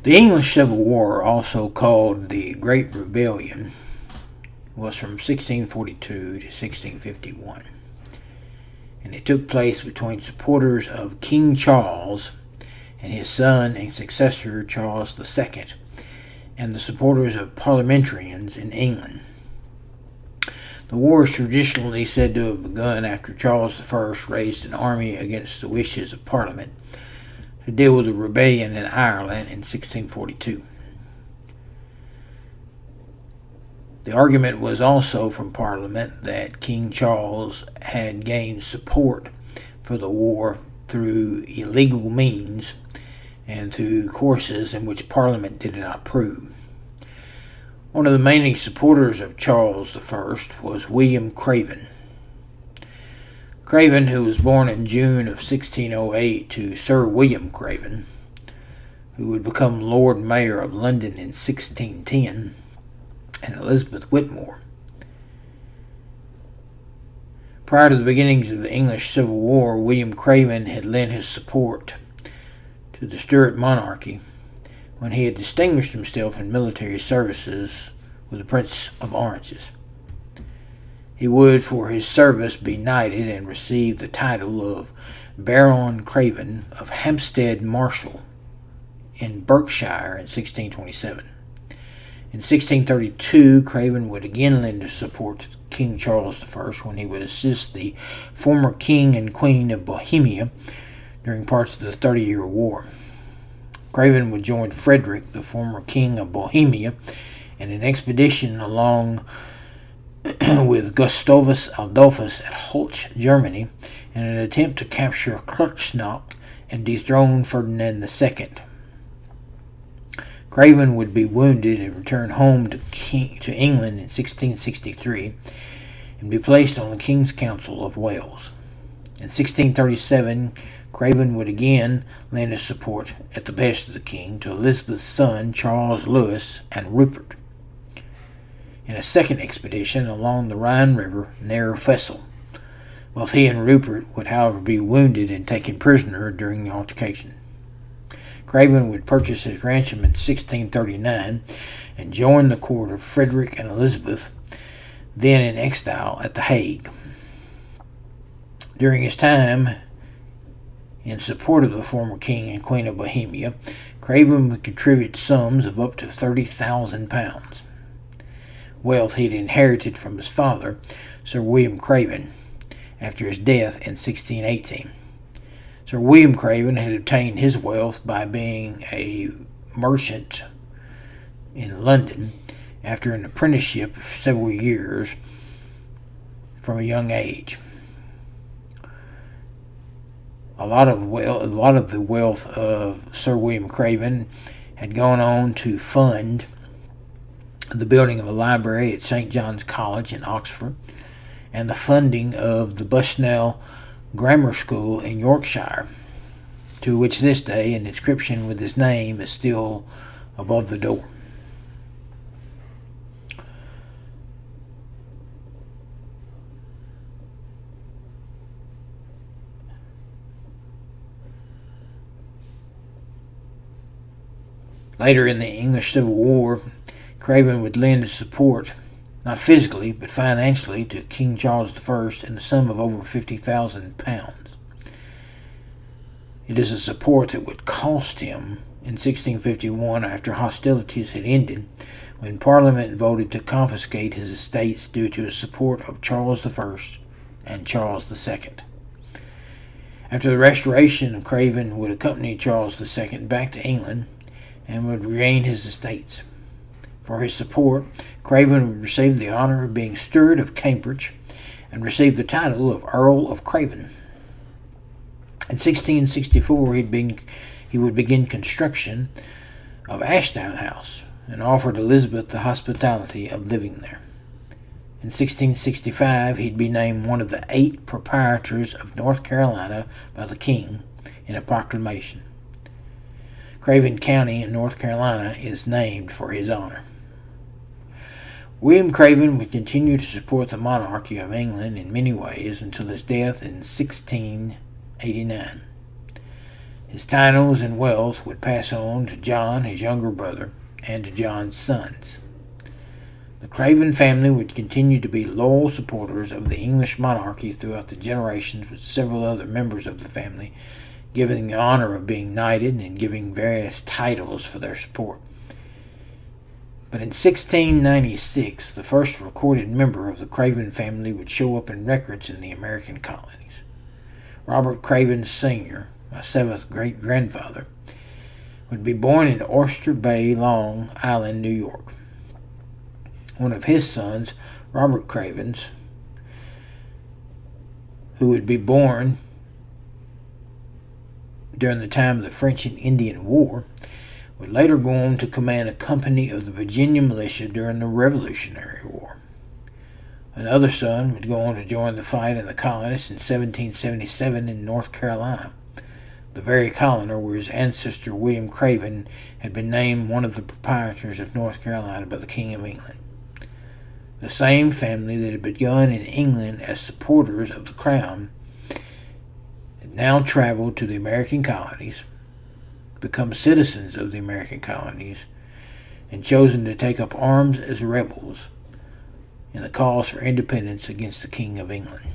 The English Civil War, also called the Great Rebellion, was from 1642 to 1651, and it took place between supporters of King Charles and his son and successor Charles II, and the supporters of parliamentarians in England. The war is traditionally said to have begun after Charles I raised an army against the wishes of Parliament to deal with a rebellion in Ireland in 1642. The argument was also from Parliament that King Charles had gained support for the war through illegal means and through courses in which Parliament did not approve. One of the main supporters of Charles I was William Craven. Craven, who was born in June of 1608 to Sir William Craven, who would become Lord Mayor of London in 1610, and Elizabeth Whitmore. Prior to the beginnings of the English Civil War, William Craven had lent his support to the Stuart monarchy when he had distinguished himself in military services with the Prince of Orange. He would, for his service, be knighted and receive the title of Baron Craven of Hampstead Marshall in Berkshire in 1627. In 1632, Craven would again lend his support to King Charles I when he would assist the former King and Queen of Bohemia during parts of the 30-Year War. Craven would join Frederick, the former King of Bohemia, in an expedition along with Gustavus Adolphus at Holt, Germany, in an attempt to capture Kreuznach and dethrone Ferdinand II. Craven would be wounded and return home to England in 1663 and be placed on the King's Council of Wales. In 1637, Craven would again lend his support, at the behest of the King, to Elizabeth's son Charles Louis and Rupert in a second expedition along the Rhine River near Fessel. Both he and Rupert would, however, be wounded and taken prisoner during the altercation. Craven would purchase his ransom in 1639 and join the court of Frederick and Elizabeth, then in exile at The Hague. During his time in support of the former King and Queen of Bohemia, Craven would contribute sums of up to £30,000, wealth he had inherited from his father, Sir William Craven, after his death in 1618. Sir William Craven had obtained his wealth by being a merchant in London after an apprenticeship of several years from a young age. A lot of the wealth of Sir William Craven had gone on to fund the building of a library at St. John's College in Oxford and the funding of the Bushnell Grammar School in Yorkshire, to which this day an inscription with his name is still above the door. Later in the English Civil War, Craven would lend his support, not physically, but financially, to King Charles I in the sum of over £50,000. It is a support that would cost him in 1651, after hostilities had ended, when Parliament voted to confiscate his estates due to his support of Charles I and Charles II. After the Restoration, Craven would accompany Charles II back to England and would regain his estates. For his support, Craven would receive the honor of being Steward of Cambridge and receive the title of Earl of Craven. In 1664, he would begin construction of Ashdown House and offered Elizabeth the hospitality of living there. In 1665, he'd be named one of the 8 proprietors of North Carolina by the King in a proclamation. Craven County in North Carolina is named for his honor. William Craven would continue to support the monarchy of England in many ways until his death in 1689. His titles and wealth would pass on to John, his younger brother, and to John's sons. The Craven family would continue to be loyal supporters of the English monarchy throughout the generations, with several other members of the family giving the honor of being knighted and giving various titles for their support. But in 1696, the first recorded member of the Craven family would show up in records in the American colonies. Robert Craven Sr., my seventh great-grandfather, would be born in Oyster Bay, Long Island, New York. One of his sons, Robert Cravens, who would be born during the time of the French and Indian War, would later go on to command a company of the Virginia militia during the Revolutionary War. Another son would go on to join the fight in the colonies in 1777 in North Carolina, the very colony where his ancestor William Craven had been named one of the proprietors of North Carolina by the King of England. The same family that had begun in England as supporters of the crown had now traveled to the American colonies, become citizens of the American colonies, and chosen to take up arms as rebels in the cause for independence against the King of England.